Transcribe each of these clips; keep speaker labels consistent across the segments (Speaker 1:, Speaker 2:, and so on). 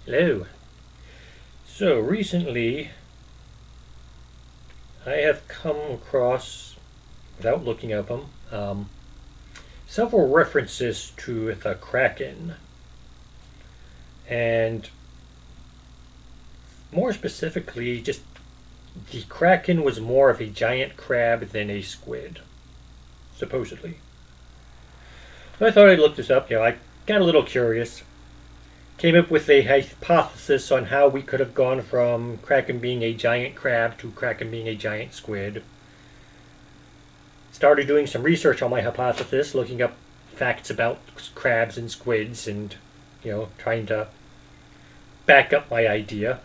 Speaker 1: Hello. So recently I have come across, without looking at them, several references to the Kraken. And more specifically, just the Kraken was more of a giant crab than a squid, supposedly. So I thought I'd look this up. I got a little curious. Came up with a hypothesis on how we could have gone from Kraken being a giant crab to Kraken being a giant squid. Started doing some research on my hypothesis, looking up facts about crabs and squids and, trying to back up my idea.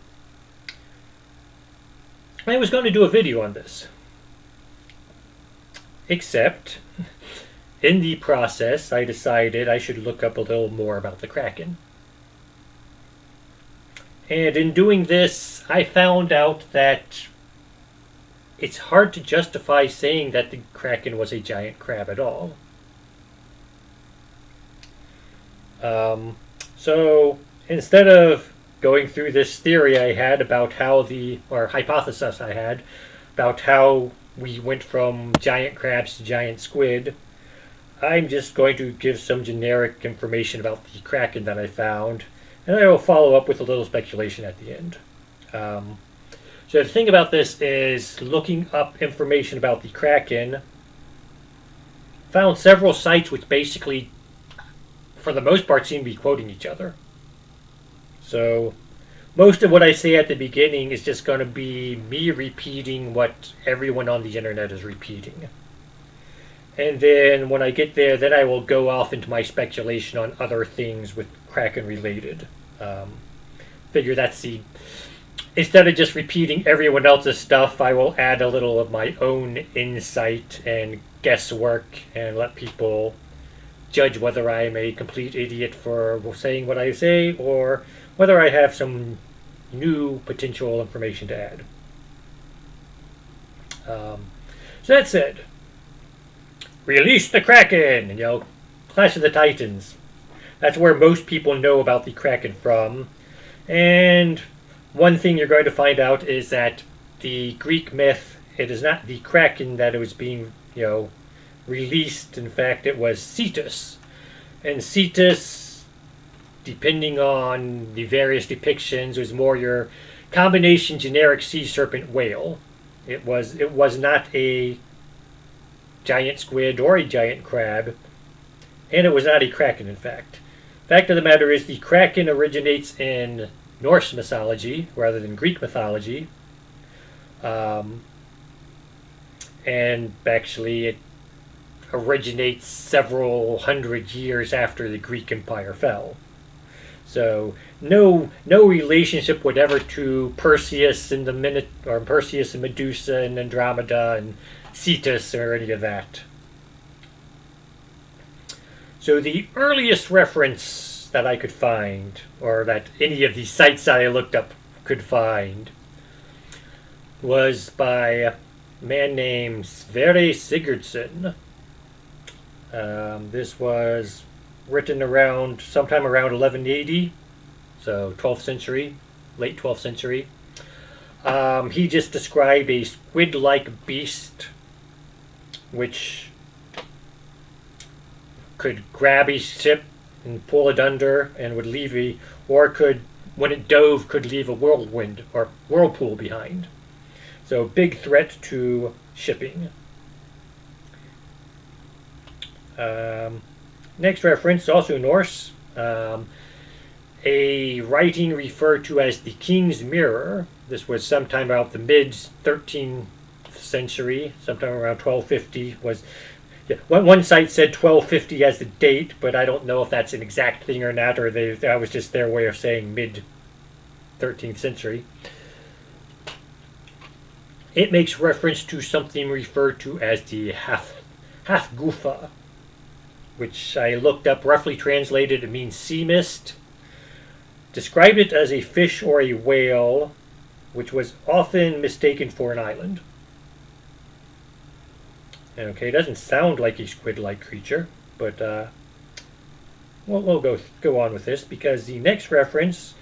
Speaker 1: I was going to do a video on this. Except, in the process, I decided I should look up a little more about the Kraken. And in doing this, I found out that it's hard to justify saying that the Kraken was a giant crab at all. So instead of going through this theory I had about or hypothesis I had, about how we went from giant crabs to giant squid, I'm just going to give some generic information about the Kraken that I found, and I will follow up with a little speculation at the end. So the thing about this is, looking up information about the Kraken, found several sites which basically, for the most part, seem to be quoting each other. So most of what I say at the beginning is just going to be me repeating what everyone on the internet is repeating. And then when I get there, then I will go off into my speculation on other things with Kraken related. Figure that's the... Instead of just repeating everyone else's stuff, I will add a little of my own insight and guesswork and let people judge whether I am a complete idiot for saying what I say or whether I have some new potential information to add. So that said, release the Kraken! Clash of the Titans. That's where most people know about the Kraken from. And one thing you're going to find out is that the Greek myth, it is not the Kraken that it was being, released. In fact, it was Cetus. And Cetus, depending on the various depictions, was more your combination generic sea serpent whale. It was not a giant squid or a giant crab, and it was not a Kraken, in fact. Fact of the matter is, the Kraken originates in Norse mythology rather than Greek mythology. And actually, it originates several hundred years after the Greek Empire fell. So no relationship whatever to Perseus and Perseus and Medusa and Andromeda and Cetus or any of that. So the earliest reference that I could find, or that any of the sites that I looked up could find, was by a man named Sverre Sigurdsson. This was written sometime around 1180, so 12th century, late 12th century. He just described a squid-like beast which could grab a ship and pull it under and would leave when it dove, could leave a whirlwind or whirlpool behind. So big threat to shipping. Next reference, also Norse. A writing referred to as the King's Mirror. This was sometime about the mid-13th century, sometime around 1250. One site said 1250 as the date, but I don't know if that's an exact thing or not, or that was just their way of saying mid-13th century. It makes reference to something referred to as the Hathgufa, which I looked up, roughly translated, it means sea mist. Described it as a fish or a whale, which was often mistaken for an island. Okay, it doesn't sound like a squid-like creature, but we'll go on with this, because the next reference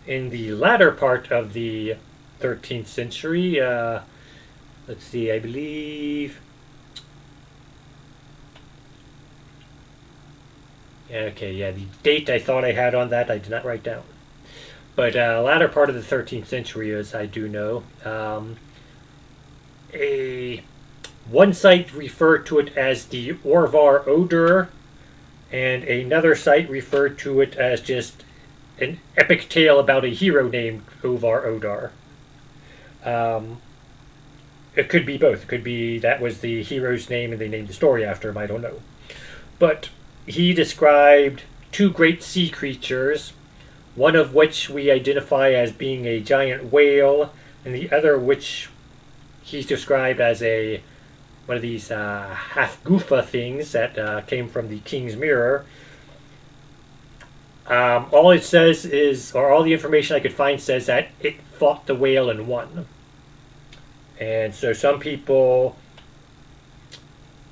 Speaker 1: In the latter part of the 13th century, let's see, I believe. Okay, yeah, the date I thought I had on that I did not write down. But latter part of the 13th century, as I do know, a one site referred to it as the Orvar Odor, and another site referred to it as just an epic tale about a hero named Orvar Odar. Um, it could be both. It could be that was the hero's name and they named the story after him. I don't know. But he described two great sea creatures, one of which we identify as being a giant whale, and the other which he's described as a one of these half goofa things that came from the King's Mirror. All it says is, or all the information I could find says that it fought the whale and won. And so some people,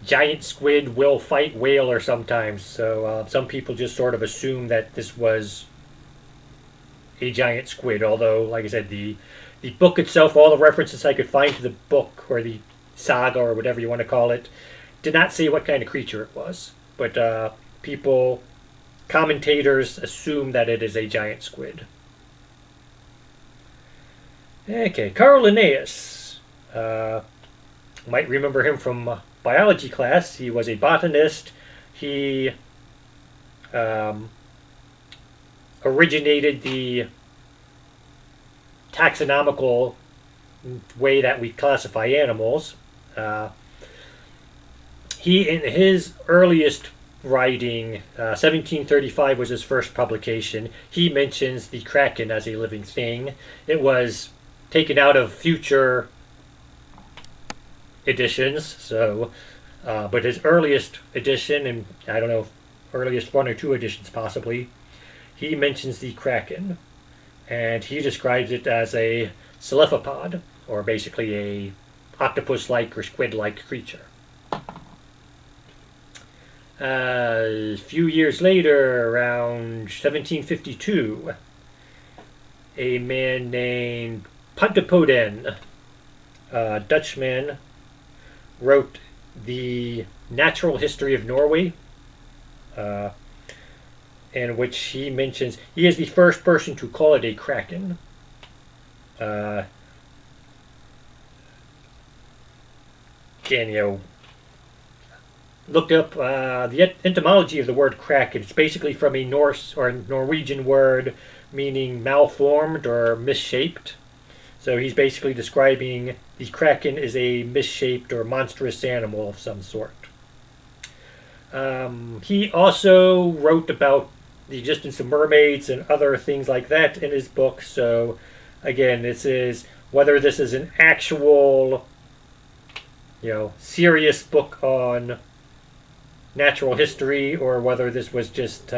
Speaker 1: giant squid will fight whale or sometimes. So some people just sort of assume that this was a giant squid. Although, like I said, the book itself, all the references I could find to the book or the saga or whatever you want to call it, did not say what kind of creature it was. But people, commentators, assume that it is a giant squid. Okay, Carl Linnaeus. Might remember him from biology class. He was a botanist. He originated the taxonomical way that we classify animals. He, in his earliest writing, 1735 was his first publication, he mentions the Kraken as a living thing. It was taken out of future editions, so but his earliest edition, and I don't know, earliest one or two editions possibly, he mentions the Kraken, and he describes it as a cephalopod, or basically a octopus-like or squid-like creature. A few years later, around 1752, a man named Pontoppidan, a Dutchman, wrote the Natural History of Norway, in which he mentions he is the first person to call it a kraken. Again, looked up the etymology of the word kraken. It's basically from a Norse or Norwegian word meaning malformed or misshaped. So he's basically describing the kraken as a misshaped or monstrous animal of some sort. He also wrote about the existence of mermaids and other things like that in his book. So again, this is whether this is an actual, serious book on natural history or whether this was just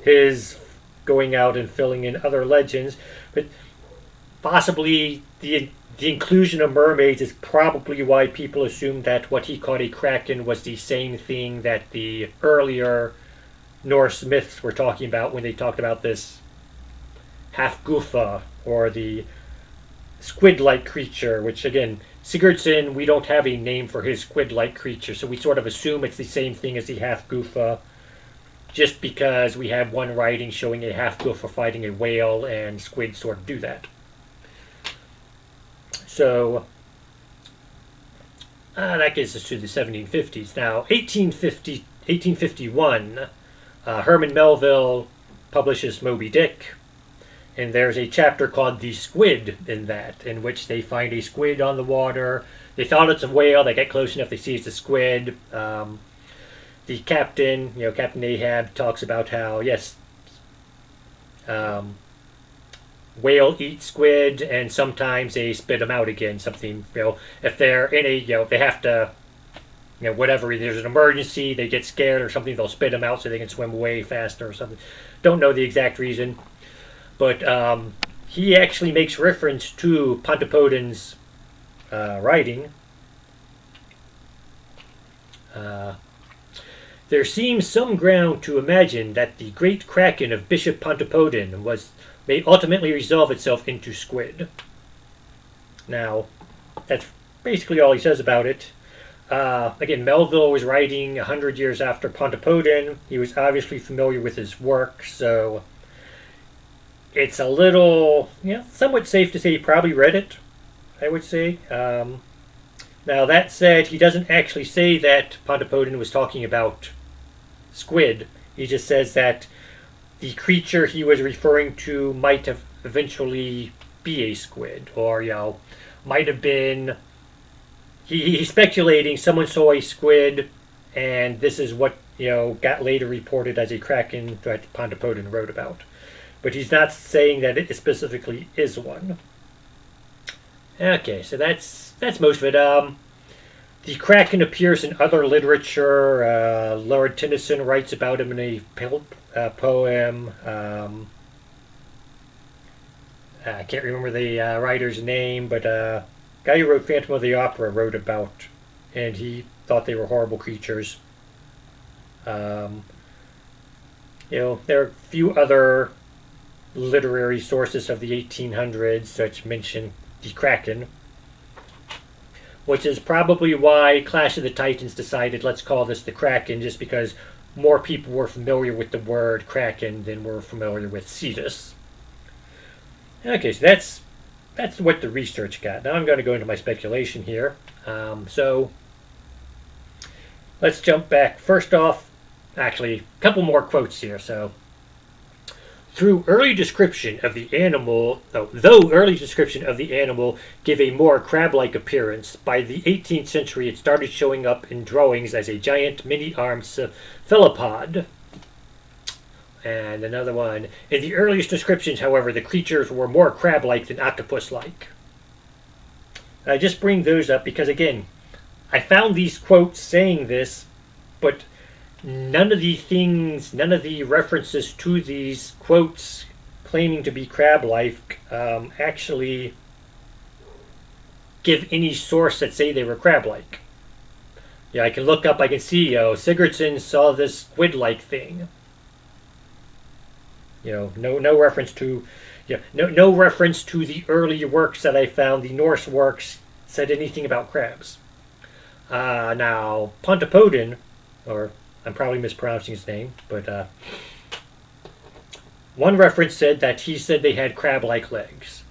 Speaker 1: his going out and filling in other legends. But possibly the inclusion of mermaids is probably why people assumed that what he called a kraken was the same thing that the earlier Norse myths were talking about when they talked about this half goofa or the squid-like creature, which again, Sigurdsson, we don't have a name for his squid-like creature, so we sort of assume it's the same thing as the half goofa, just because we have one writing showing a half goofa fighting a whale, and squids sort of do that. So that gets us to the 1750s. Now, 1851, Herman Melville publishes Moby Dick, and there's a chapter called The Squid in that, in which they find a squid on the water. They thought it's a whale. They get close enough, they see it's a squid. The captain, Captain Ahab, talks about how, yes, whale eat squid, and sometimes they spit them out again. Something, if they're in a, they have to, whatever, there's an emergency, they get scared or something, they'll spit them out so they can swim away faster or something. Don't know the exact reason. But he actually makes reference to Pontoppidan's writing. There seems some ground to imagine that the great Kraken of Bishop Pontopodon may ultimately resolve itself into squid. Now, that's basically all he says about it. Again, Melville was writing 100 years after Pontopodon. He was obviously familiar with his work, so it's a little, somewhat safe to say he probably read it, I would say. Now, that said, he doesn't actually say that Pontopodon was talking about squid. He just says that the creature he was referring to might have eventually be a squid, or, might have been. He's speculating someone saw a squid, and this is what got later reported as a kraken that Pontopodon wrote about. But he's not saying that it specifically is one. Okay, so that's most of it. The kraken appears in other literature. Lord Tennyson writes about him in a poem. I can't remember the writer's name, but guy who wrote Phantom of the Opera wrote about, and he thought they were horrible creatures. There are a few other literary sources of the 1800s that mention the Kraken, which is probably why Clash of the Titans decided let's call this the Kraken, just because more people were familiar with the word Kraken than were familiar with Cetus. Okay, so that's what the research got. Now I'm going to go into my speculation here. So let's jump back. First off, actually, a couple more quotes here. So, though early description of the animal give a more crab-like appearance, by the 18th century it started showing up in drawings as a giant many-armed cephalopod. And another one. In the earliest descriptions, however, the creatures were more crab-like than octopus-like. I just bring those up because, again, I found these quotes saying this, but none of the references to these quotes claiming to be crab-like actually give any source that say they were crab-like. I can look up, I can see, Sigurdsson saw this squid-like thing. No reference to, no reference to the early works that I found. The Norse works said anything about crabs. Now Pontopodon, or I'm probably mispronouncing his name, but one reference said that he said they had crab-like legs,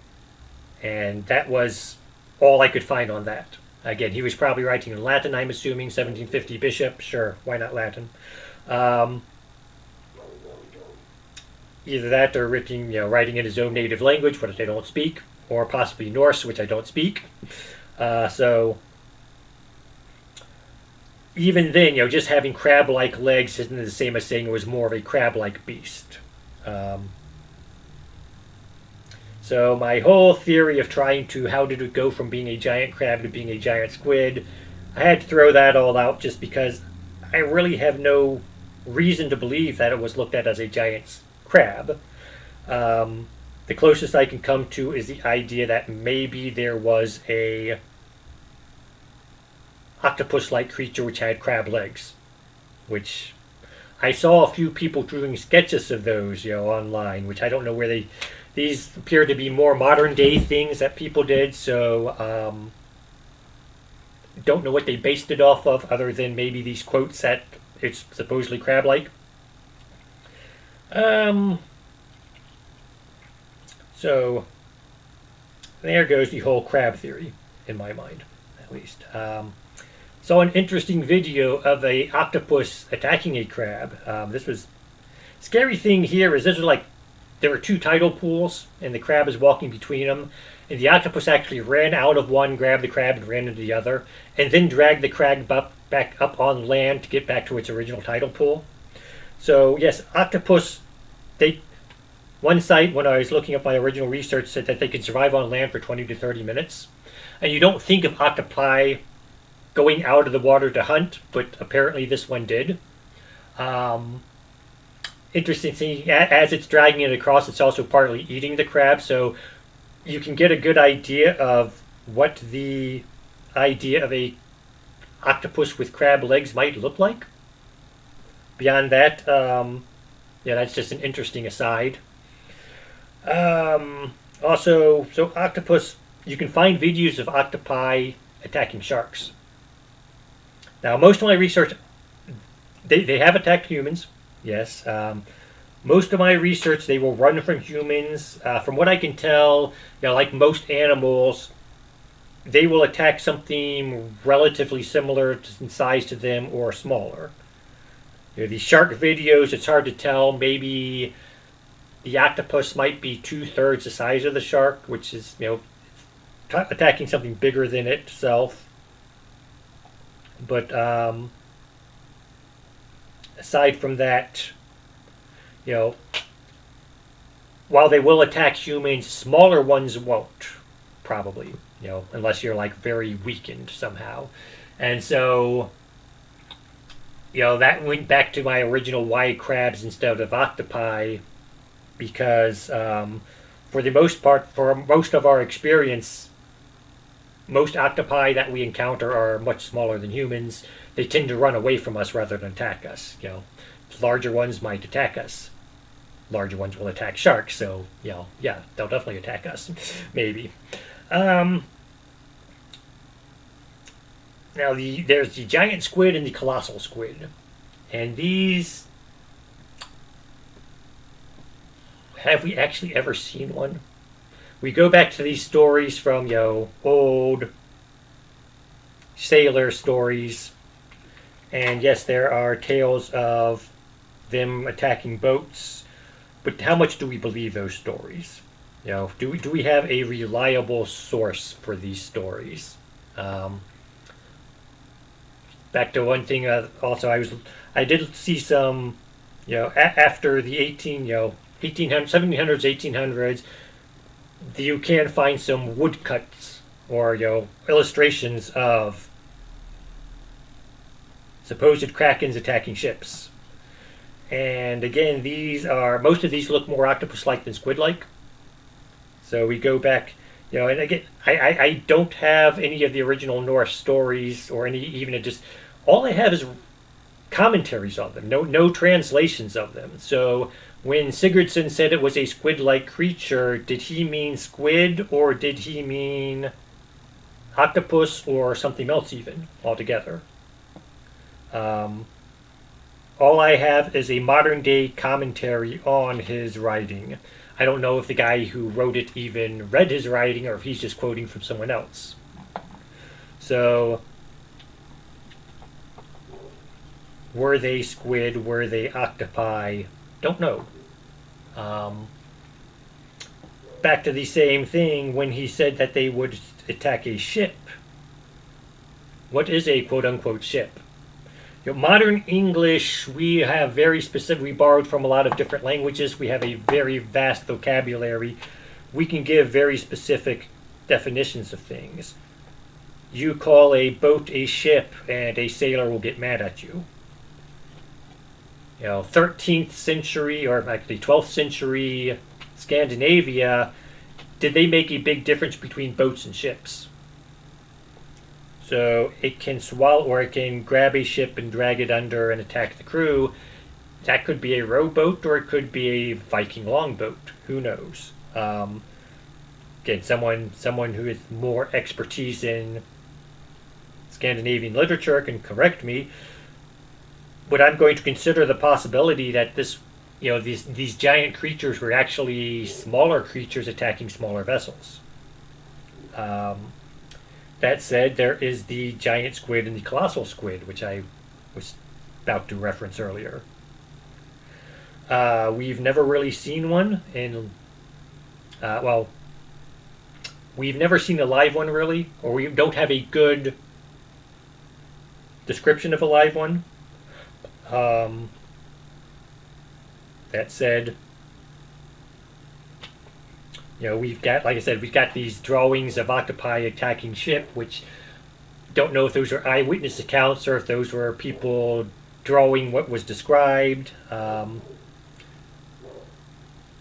Speaker 1: and that was all I could find on that. Again, he was probably writing in Latin, I'm assuming, 1750 bishop. Sure, why not Latin? Either that or writing in his own native language, which I don't speak, or possibly Norse, which I don't speak. So even then, just having crab-like legs isn't the same as saying it was more of a crab-like beast. So my whole theory of how did it go from being a giant crab to being a giant squid, I had to throw that all out just because I really have no reason to believe that it was looked at as a giant crab. The closest I can come to is the idea that maybe there was a octopus-like creature which had crab legs, which I saw a few people doing sketches of those, online, which I don't know where these appear to be more modern day things that people did, so don't know what they based it off of other than maybe these quotes that it's supposedly crab-like. So there goes the whole crab theory, in my mind, at least. Saw an interesting video of a octopus attacking a crab. This was scary thing here is this was like there were two tidal pools and the crab is walking between them, and the octopus actually ran out of one, grabbed the crab and ran into the other, and then dragged the crab back up on land to get back to its original tidal pool. So yes, octopus, one site when I was looking up my original research said that they could survive on land for 20 to 30 minutes. And you don't think of octopi going out of the water to hunt, but apparently this one did. Interesting thing, as it's dragging it across, it's also partly eating the crab, so you can get a good idea of what the idea of a octopus with crab legs might look like. Beyond that, yeah, that's just an interesting aside. Also, so octopus, you can find videos of octopi attacking sharks. Now, most of my research, they have attacked humans, yes. Most of my research, they will run from humans. From what I can tell, like most animals, they will attack something relatively similar in size to them or smaller. These shark videos, it's hard to tell. Maybe the octopus might be 2/3 the size of the shark, which is attacking something bigger than itself. But aside from that, you know, while they will attack humans, smaller ones won't probably. Unless you're like very weakened somehow, and so that went back to my original why crabs instead of octopi because for the most part, for most of our experience, most octopi that we encounter are much smaller than humans. They tend to run away from us rather than attack us. Larger ones might attack us. Larger ones will attack sharks, so yeah, they'll definitely attack us, maybe. Um, Now there's the giant squid and the colossal squid, and these, have we actually ever seen one? We go back to these stories from old sailor stories, and yes, there are tales of them attacking boats. But how much do we believe those stories? Do we have a reliable source for these stories? Um, Back to one thing. Also, I did see some, after the 1800s, 1700s, 1800s, you can find some woodcuts or illustrations of supposed krakens attacking ships. And again, most of these look more octopus-like than squid-like. So we go back, and again, I don't have any of the original Norse stories or any even just all I have is commentaries on them, no translations of them. So when Sigurdsson said it was a squid-like creature, did he mean squid or did he mean octopus or something else even altogether? Um, all I have is a modern day commentary on his writing. I don't know if the guy who wrote it even read his writing or if he's just quoting from someone else. So, were they squid? Were they octopi? Don't know. Um, Back to the same thing when he said that they would attack a ship. What is a quote unquote ship? Modern English, we have very specific, we borrowed from a lot of different languages. We have a very vast vocabulary. We can give very specific definitions of things. You call a boat a ship, and a sailor will get mad at you. 13th century, or actually 12th century Scandinavia, did they make a big difference between boats and ships? So it can swallow, or it can grab a ship and drag it under and attack the crew. That could be a rowboat, or it could be a Viking longboat. Who knows? Again, someone who has more expertise in Scandinavian literature can correct me. But I'm going to consider the possibility that these giant creatures were actually smaller creatures attacking smaller vessels. That said, there is the giant squid and the colossal squid, which I was about to reference earlier. We've never really seen one well, we've never seen a live one really, or we don't have a good description of a live one. Um, that said, we've got, like I said, we've got these drawings of octopi attacking ship, which don't know if those are eyewitness accounts or if those were people drawing what was described.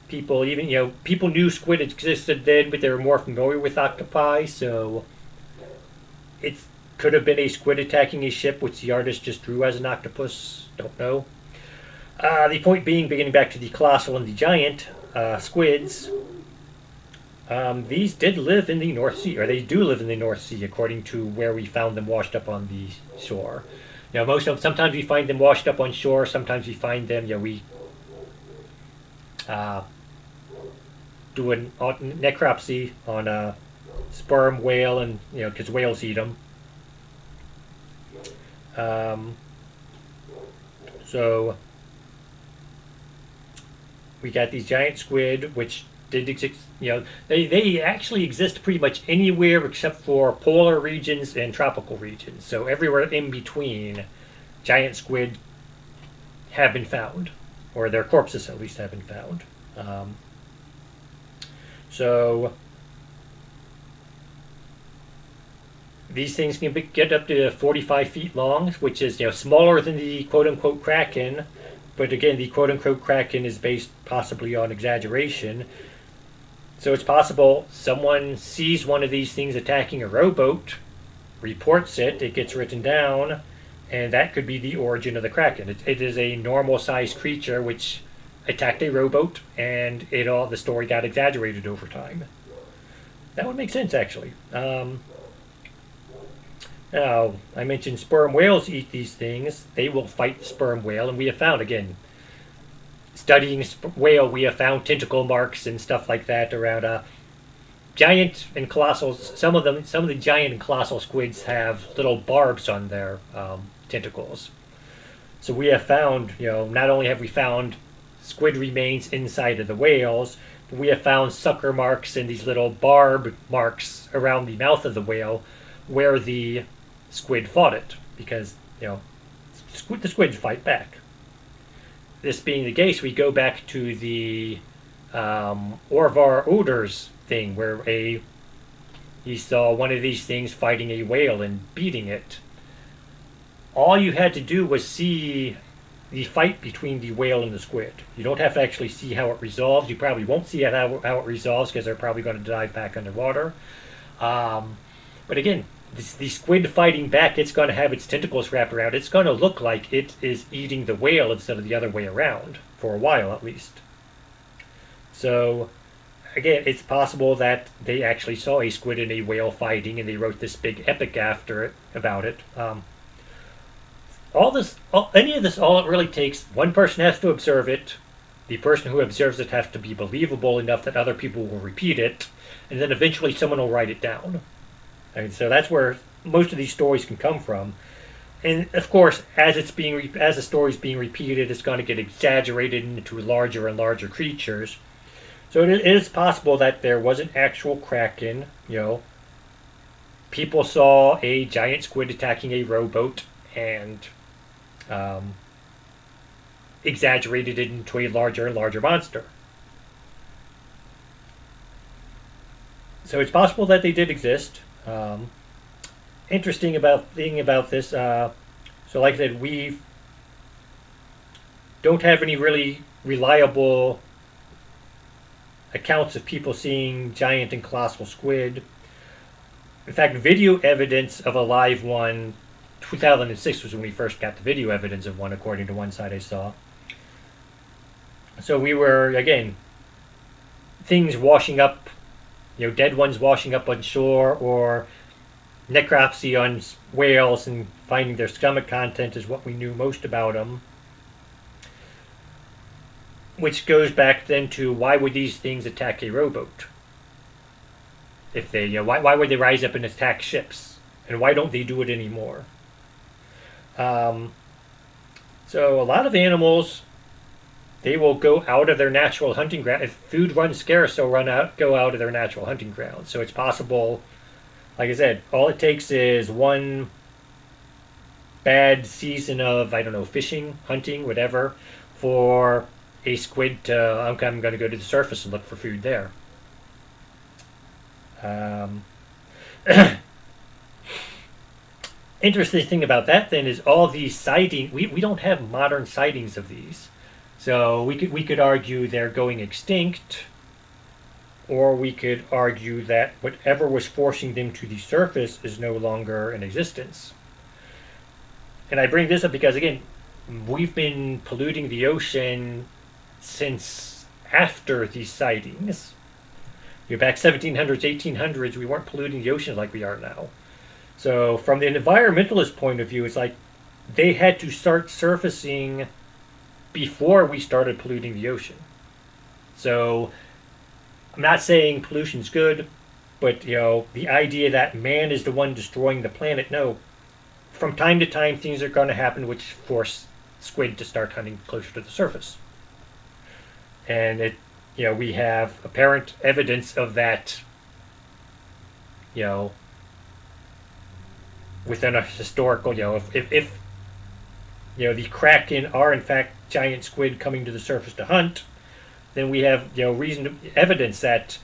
Speaker 1: People knew squid existed then, but they were more familiar with octopi, so it could have been a squid attacking a ship, which the artist just drew as an octopus. Don't know. The point being, beginning back to the colossal and the giant squids, these did live in the North Sea, or they do live in the North Sea, according to where we found them washed up on the shore. Sometimes we find them washed up on shore. Sometimes we find them. We uh, do a necropsy on a sperm whale, and because whales eat them. Um, so we got these giant squid, which did exist. They actually exist pretty much anywhere except for polar regions and tropical regions. So everywhere in between, giant squid have been found, or their corpses at least have been found. So these things can get up to 45 feet long, which is smaller than the quote unquote Kraken. But again, the quote unquote Kraken is based possibly on exaggeration. So it's possible someone sees one of these things attacking a rowboat, reports it, it gets written down, and that could be the origin of the Kraken. It is a normal sized creature which attacked a rowboat, and the story got exaggerated over time. That would make sense, actually. Now, I mentioned sperm whales eat these things. They will fight the sperm whale, and we have found, again, studying whale, we have found tentacle marks and stuff like that around giant and colossal. Some of the giant and colossal squids have little barbs on their tentacles. So we have found, not only have we found squid remains inside of the whales, but we have found sucker marks and these little barb marks around the mouth of the whale where the squid fought it, because the squids fight back. This being the case, we go back to the Orvar Odors thing, where he saw one of these things fighting a whale and beating it. All you had to do was see the fight between the whale and the squid. You don't have to actually see how it resolves. You probably won't see how it resolves, because they're probably going to dive back underwater. But again, the squid fighting back, it's going to have its tentacles wrapped around. It's going to look like it is eating the whale instead of the other way around, for a while at least. So, again, it's possible that they actually saw a squid and a whale fighting, and they wrote this big epic about it. All it really takes, one person has to observe it. The person who observes it has to be believable enough that other people will repeat it, and then eventually someone will write it down. And so that's where most of these stories can come from. And of course, as the story's being repeated, it's going to get exaggerated into larger and larger creatures. So it is possible that there was an actual Kraken. People saw a giant squid attacking a rowboat and exaggerated it into a larger and larger monster. So it's possible that they did exist. Interesting thing about this. So, like I said, we don't have any really reliable accounts of people seeing giant and colossal squid. In fact, video evidence of a live one, 2006 was when we first got the video evidence of one, according to one site I saw. So we were, again, things washing up, dead ones washing up on shore, or necropsy on whales and finding their stomach content is what we knew most about them. Which goes back then to, why would these things attack a rowboat? If they, why would they rise up and attack ships? And why don't they do it anymore? So a lot of animals, they will go out of their natural hunting ground. If food runs scarce, they'll go out of their natural hunting ground. So it's possible, like I said, all it takes is one bad season of, fishing, hunting, whatever, for a squid to, okay, I'm going to go to the surface and look for food there. Interesting thing about that then is all these sightings, we don't have modern sightings of these. So we could argue they're going extinct, or we could argue that whatever was forcing them to the surface is no longer in existence. And I bring this up because, again, we've been polluting the ocean since after these sightings. You're back 1700s, 1800s, we weren't polluting the ocean like we are now. So, from the environmentalist point of view, it's like they had to start surfacing before we started polluting the ocean. So, I'm not saying pollution's good, but the idea that man is the one destroying the planet, no. From time to time, things are going to happen which force squid to start hunting closer to the surface, and we have apparent evidence of that. You know, within a historical, if the Kraken are in fact giant squid coming to the surface to hunt, then we have evidence that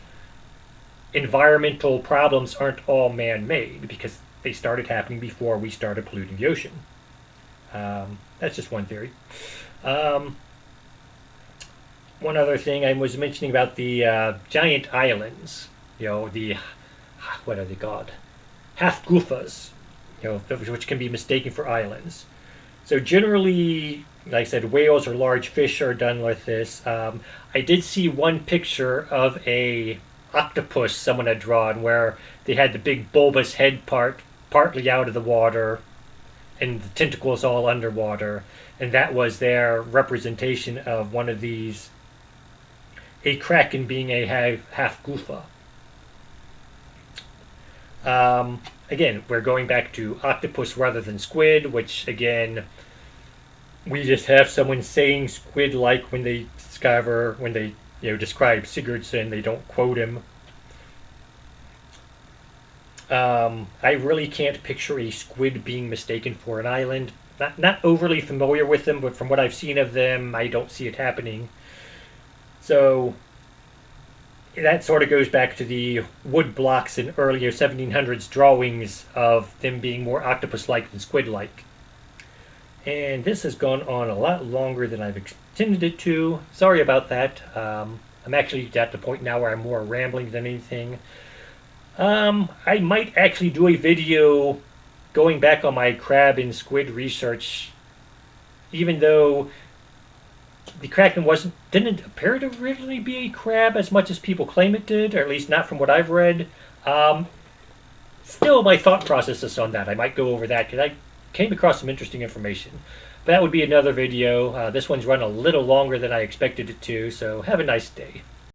Speaker 1: environmental problems aren't all man-made because they started happening before we started polluting the ocean. That's just one theory. Um, One other thing I was mentioning about the giant islands. The what are they called? Half gufas. Which can be mistaken for islands. So generally, like I said, whales or large fish are done with this. I did see one picture of a octopus someone had drawn where they had the big bulbous head partly out of the water and the tentacles all underwater, and that was their representation of one of these, a kraken being a half gufa. Again, we're going back to octopus rather than squid, which again, we just have someone saying squid like when they describe Sigurdsson, they don't quote him. I really can't picture a squid being mistaken for an island. Not overly familiar with them, but from what I've seen of them, I don't see it happening. So that sort of goes back to the wood blocks in earlier 1700s drawings of them being more octopus-like than squid-like. And this has gone on a lot longer than I've intended it to. Sorry about that. I'm actually at the point now where I'm more rambling than anything. I might actually do a video going back on my crab and squid research, even though the Kraken didn't appear to originally be a crab as much as people claim it did, or at least not from what I've read. Still, my thought process on that, I might go over that because I came across some interesting information. But that would be another video. This one's run a little longer than I expected it to, so have a nice day.